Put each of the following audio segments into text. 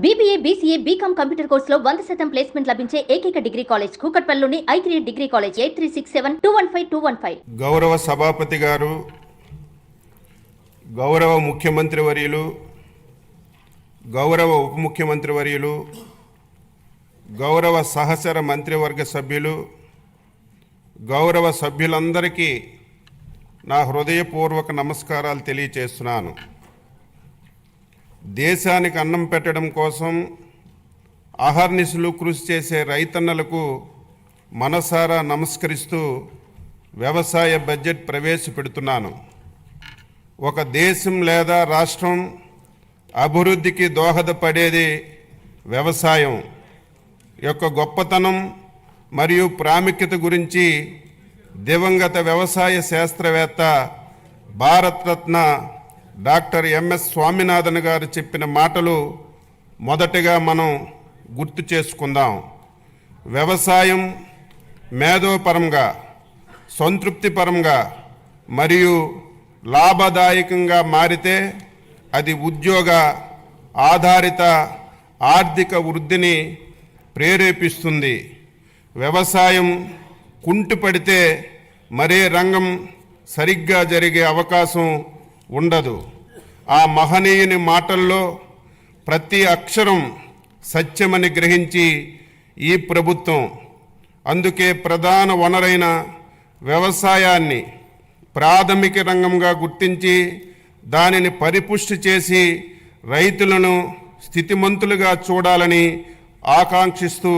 BBA, BCA, BCom computer కోర్సులో 100% placement లభించే ఏకైక డిగ్రీ కాలేజ్ కూకట్పల్లిలోని I3 డిగ్రీ కాలేజ్ 8367215215. గౌరవ సభాపతి గారు, గౌరవ ముఖ్యమంత్రి వర్యులు, గౌరవ ఉప ముఖ్యమంత్రి వర్యులు, గౌరవ సహచర మంత్రివర్గ సభ్యులు, గౌరవ సభ్యులందరికీ నా హృదయపూర్వక నమస్కారాలు తెలియజేస్తున్నాను. దేశానికి అన్నం పెట్టడం కోసం అహర్నిశలు కృషి చేసే రైతన్నలకు మనసారా నమస్కరిస్తూ వ్యవసాయ బడ్జెట్ ప్రవేశపెడుతున్నాను. ఒక దేశం లేదా రాష్ట్రం అభివృద్ధికి దోహదపడేది వ్యవసాయం యొక్క గొప్పతనం మరియు ప్రాముఖ్యత గురించి దివంగత వ్యవసాయ శాస్త్రవేత్త భారతరత్న డాక్టర్ ఎంఎస్ స్వామినాథన్ గారు చెప్పిన మాటలు మొదటగా మనం గుర్తు చేసుకుందాం. వ్యవసాయం మేధోపరంగా, సంతృప్తిపరంగా మరియు లాభదాయకంగా మారితే అది ఉద్యోగ ఆధారిత ఆర్థిక వృద్ధిని ప్రేరేపిస్తుంది. వ్యవసాయం కుంటుపడితే మరే రంగం సరిగ్గా జరిగే అవకాశం ఉండదు. ఆ మహనీయుని మాటల్లో ప్రతి అక్షరం సత్యమని గ్రహించి ఈ ప్రభుత్వం అందుకే ప్రధాన వనరైన వ్యవసాయాన్ని ప్రాథమిక రంగంగా గుర్తించి దానిని పరిపుష్టి చేసి రైతులను స్థితిమంతులుగా చూడాలని ఆకాంక్షిస్తూ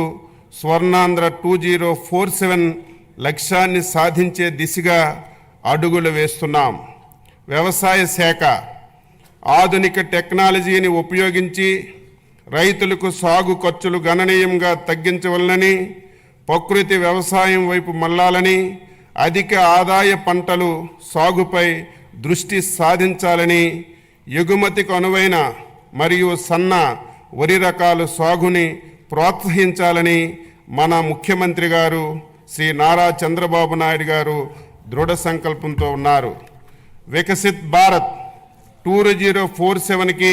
స్వర్ణాంధ్ర 2047 లక్ష్యాన్ని సాధించే దిశగా అడుగులు వేస్తున్నాం. వ్యవసాయ శాఖ ఆధునిక టెక్నాలజీని ఉపయోగించి రైతులకు సాగు ఖర్చులు గణనీయంగా తగ్గించవలనని, ప్రకృతి వ్యవసాయం వైపు మళ్లాలని, అధిక ఆదాయ పంటలు సాగుపై దృష్టి సాధించాలని, ఎగుమతికి అనువైన మరియు సన్న వరి రకాల సాగుని ప్రోత్సహించాలని మన ముఖ్యమంత్రి గారు శ్రీ నారా చంద్రబాబు నాయుడు గారు దృఢ సంకల్పంతో ఉన్నారు. వికసిత్ భారత్ 2047కి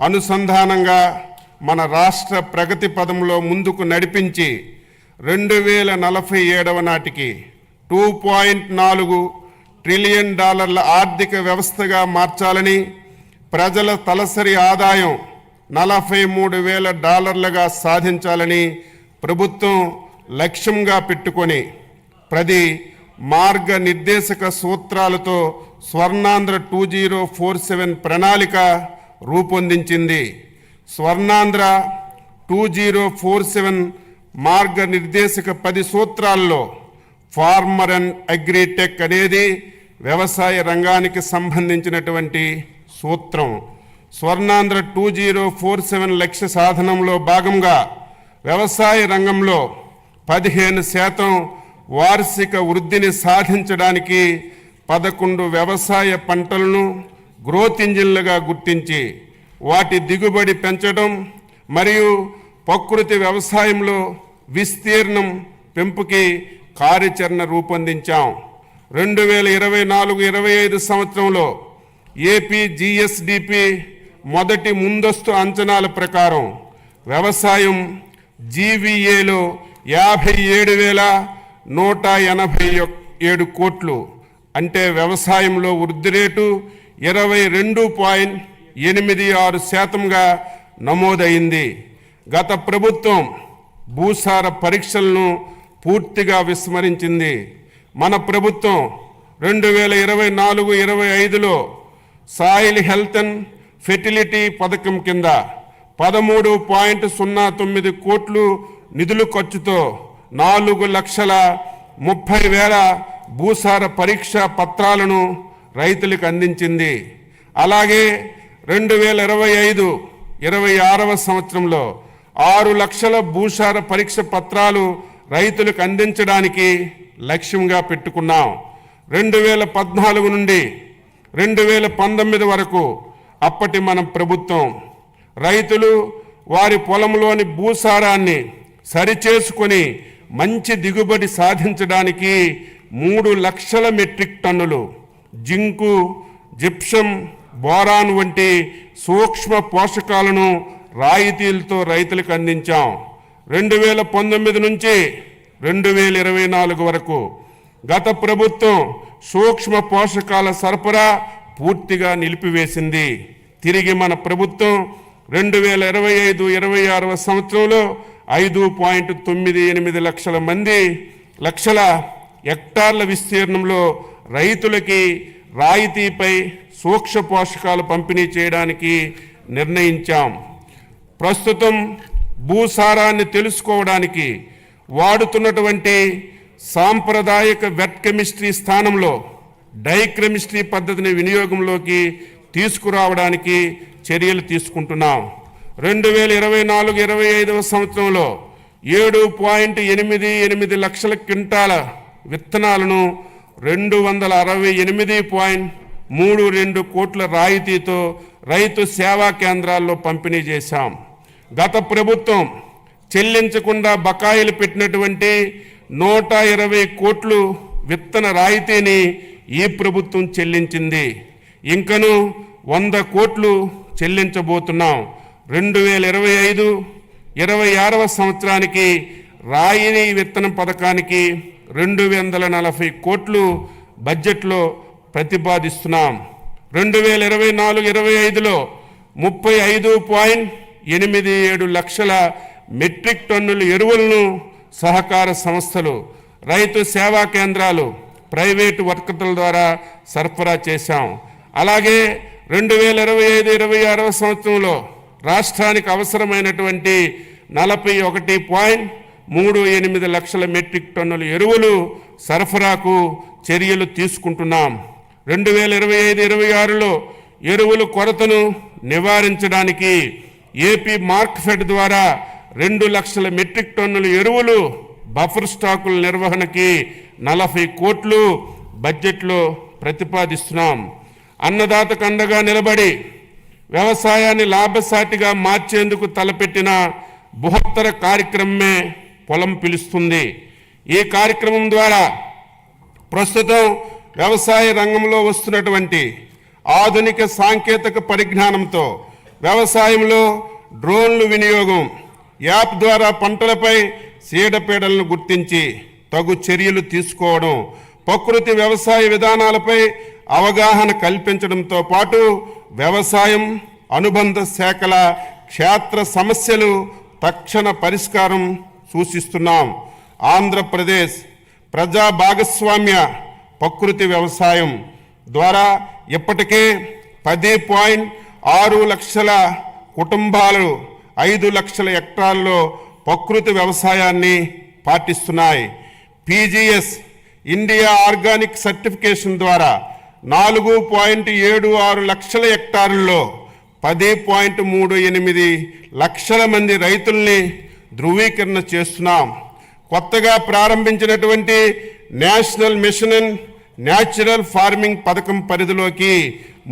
అనుసంధానంగా మన రాష్ట్ర ప్రగతి పదంలో ముందుకు నడిపించి 2047 నాటికి $2.4 ట్రిలియన్ ఆర్థిక వ్యవస్థగా మార్చాలని, ప్రజల తలసరి ఆదాయం $43,000 సాధించాలని ప్రభుత్వం లక్ష్యంగా పెట్టుకొని ప్రతి మార్గనిర్దేశక సూత్రాలతో స్వర్ణాంధ్ర 2047 ప్రణాళిక రూపొందించింది. స్వర్ణాంధ్ర 2047 మార్గనిర్దేశక 10 సూత్రాల్లో ఫార్మర్ అండ్ అగ్రిటెక్ అనేది వ్యవసాయ రంగానికి సంబంధించినటువంటి సూత్రం. స్వర్ణాంధ్ర 2047 లక్ష్య సాధనంలో భాగంగా వ్యవసాయ రంగంలో 15% వార్షిక వృద్ధిని సాధించడానికి 11 వ్యవసాయ పంటలను గ్రోత్ ఇంజిన్లుగా గుర్తించి వాటి దిగుబడి పెంచడం మరియు ప్రకృతి వ్యవసాయంలో విస్తీర్ణం పెంపుకి కార్యాచరణ రూపొందించాం. 2024-25 సంవత్సరంలో ఏపీ జిఎస్డిపి మొదటి ముందస్తు అంచనాల ప్రకారం వ్యవసాయం జీవీఏలో 57,187 కోట్లు, అంటే వ్యవసాయంలో వృద్ధి రేటు 22.86%గా నమోదైంది. గత ప్రభుత్వం భూసార పరీక్షలను పూర్తిగా విస్మరించింది. మన ప్రభుత్వం 2024-25లో సాయిల్ హెల్త్ అండ్ ఫెర్టిలిటీ పథకం కింద 13.09 కోట్లు నిధుల ఖర్చుతో 4,30,000 భూసార పరీక్షా పత్రాలను రైతులకు అందించింది. అలాగే 2025-26 సంవత్సరంలో 6 లక్షల భూసార పరీక్ష పత్రాలు రైతులకు అందించడానికి లక్ష్యంగా పెట్టుకున్నాం. 2014 నుండి 2019 వరకు అప్పటి మన ప్రభుత్వం రైతులు వారి పొలంలోని భూసారాన్ని సరిచేసుకొని మంచి దిగుబడి సాధించడానికి 3 లక్షల మెట్రిక్ టన్నులు జింకు, జిప్సం, బోరాన్ వంటి సూక్ష్మ పోషకాలను రాయితీలతో రైతులకు అందించాం. 2019 నుంచి 2024 వరకు గత ప్రభుత్వం సూక్ష్మ పోషకాల సరఫరా పూర్తిగా నిలిపివేసింది. తిరిగి మన ప్రభుత్వం 2025-26 సంవత్సరంలో 5.98 లక్షల హెక్టార్ల విస్తీర్ణంలో రైతులకి రాయితీపై సూక్ష్మ పోషకాలు పంపిణీ చేయడానికి నిర్ణయించాం. ప్రస్తుతం భూసారాన్ని తెలుసుకోవడానికి వాడుతున్నటువంటి సాంప్రదాయక వెట్ కెమిస్ట్రీ స్థానంలో డైకెమిస్ట్రీ పద్ధతిని వినియోగంలోకి తీసుకురావడానికి చర్యలు తీసుకుంటున్నాం. 2024-25 సంవత్సరంలో 7.88 లక్షల క్వింటాల విత్తనాలను 268.32 కోట్ల రాయితీతో రైతు సేవా కేంద్రాల్లో పంపిణీ చేశాం. గత ప్రభుత్వం చెల్లించకుండా బకాయిలు పెట్టినటువంటి 120 కోట్లు విత్తన రాయితీని ఈ ప్రభుత్వం చెల్లించింది. ఇంకను 100 కోట్లు చెల్లించబోతున్నాం. 2025-26 సంవత్సరానికి రాయితీ విత్తన పథకానికి 240 కోట్లు బడ్జెట్లో ప్రతిపాదిస్తున్నాం. 2024-25లో 35.87 లక్షల మెట్రిక్ టన్నుల ఎరువులను సహకార సంస్థలు, రైతు సేవా కేంద్రాలు, ప్రైవేటు వర్కర్ల ద్వారా సరఫరా చేశాం. అలాగే 2025-26 సంవత్సరంలో రాష్ట్రానికి అవసరమైనటువంటి 41.38 లక్షల మెట్రిక్ టన్నుల ఎరువులు సరఫరాకు చర్యలు తీసుకుంటున్నాం. 2025-26లో ఎరువుల కొరతను నివారించడానికి ఏపీ మార్క్ఫెడ్ ద్వారా 2 లక్షల మెట్రిక్ టన్నుల ఎరువులు బఫర్ స్టాకుల నిర్వహణకి 40 కోట్లు బడ్జెట్లో ప్రతిపాదిస్తున్నాం. అన్నదాతకు అండగా నిలబడి వ్యవసాయాన్ని లాభసాటిగా మార్చేందుకు తలపెట్టిన బృహత్తర కార్యక్రమమే పొలం పిలుస్తుంది. ఈ కార్యక్రమం ద్వారా ప్రస్తుతం వ్యవసాయ రంగంలో వస్తున్నటువంటి ఆధునిక సాంకేతిక పరిజ్ఞానంతో వ్యవసాయంలో డ్రోన్లు వినియోగం, యాప్ ద్వారా పంటలపై చీడపీడలను గుర్తించి తగు చర్యలు తీసుకోవడం, ప్రకృతి వ్యవసాయ విధానాలపై అవగాహన కల్పించడంతో పాటు వ్యవసాయం అనుబంధ శాఖల క్షేత్ర సమస్యలు తక్షణ పరిష్కారం సూచిస్తున్నాం. ఆంధ్రప్రదేశ్ ప్రజా భాగస్వామ్య ప్రకృతి వ్యవసాయం ద్వారా ఇప్పటికే 10.6 లక్షల కుటుంబాలు 5 లక్షల హెక్టార్లలో ప్రకృతి వ్యవసాయాన్ని పాటిస్తున్నాయి. పీజీఎస్ ఇండియా ఆర్గానిక్ సర్టిఫికేషన్ ద్వారా 4.76 లక్షల హెక్టార్లలో 10.38 లక్షల మంది రైతుల్ని ధృవీకరణ చేస్తున్నాం. కొత్తగా ప్రారంభించినటువంటి national mission in natural farming పథకం పరిధిలోకి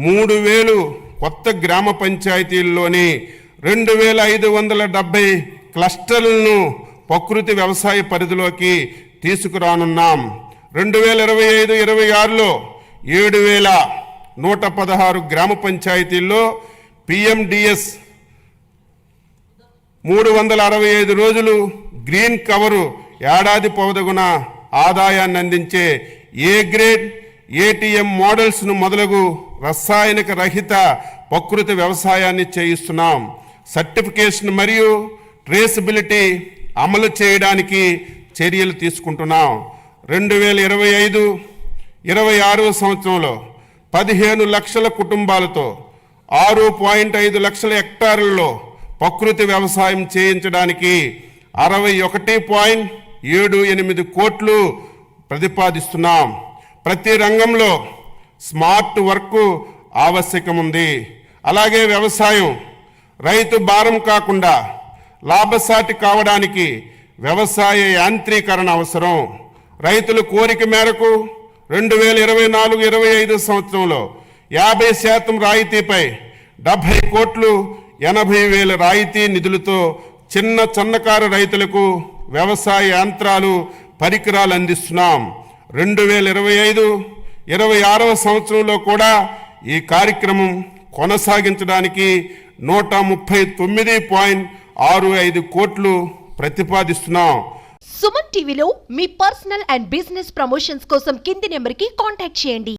3,000 కొత్త గ్రామ పంచాయతీల్లోని 2,570 క్లస్టర్లను ప్రకృతి వ్యవసాయ పరిధిలోకి తీసుకురానున్నాం. 2025-26లో 7,116 గ్రామ పంచాయతీల్లో పిఎండిఎస్ 365 రోజులు గ్రీన్ కవరు ఏడాది పొడవునా ఆదాయాన్ని అందించే ఏ గ్రేడ్ ఏటీఎం మోడల్స్ను మొదలగు రసాయనిక రహిత ప్రకృతి వ్యవసాయాన్ని చేయిస్తున్నాం. సర్టిఫికేషన్ మరియు ట్రేసబిలిటీ అమలు చేయడానికి చర్యలు తీసుకుంటున్నాం. 2025-26 సంవత్సరంలో 15 లక్షల కుటుంబాలతో 6.5 లక్షల హెక్టార్లలో ప్రకృతి వ్యవసాయం చేయించడానికి 61.78 కోట్లు ప్రతిపాదిస్తున్నాం. ప్రతి రంగంలో స్మార్ట్ వర్క్ ఆవశ్యకం ఉంది. అలాగే వ్యవసాయం రైతు భారం కాకుండా లాభసాటి కావడానికి వ్యవసాయ యాంత్రీకరణ అవసరం. రైతుల కోరిక మేరకు 2024-25 సంవత్సరంలో 50% రాయితీపై 70 కోట్లు 80,000 రాయితీ నిధులతో చిన్న సన్నకారు రైతులకు వ్యవసాయ యంత్రాలు పరికరాలు అందిస్తున్నాం. 2025-26 సంవత్సరంలో కూడా ఈ కార్యక్రమం కొనసాగించడానికి 139.65 కోట్లు ప్రతిపాదిస్తున్నాం. సుమన్ టీవీలో మీ పర్సనల్ అండ్ బిజినెస్ ప్రమోషన్స్ కోసం కింది నెంబర్కి కాంటాక్ట్ చేయండి.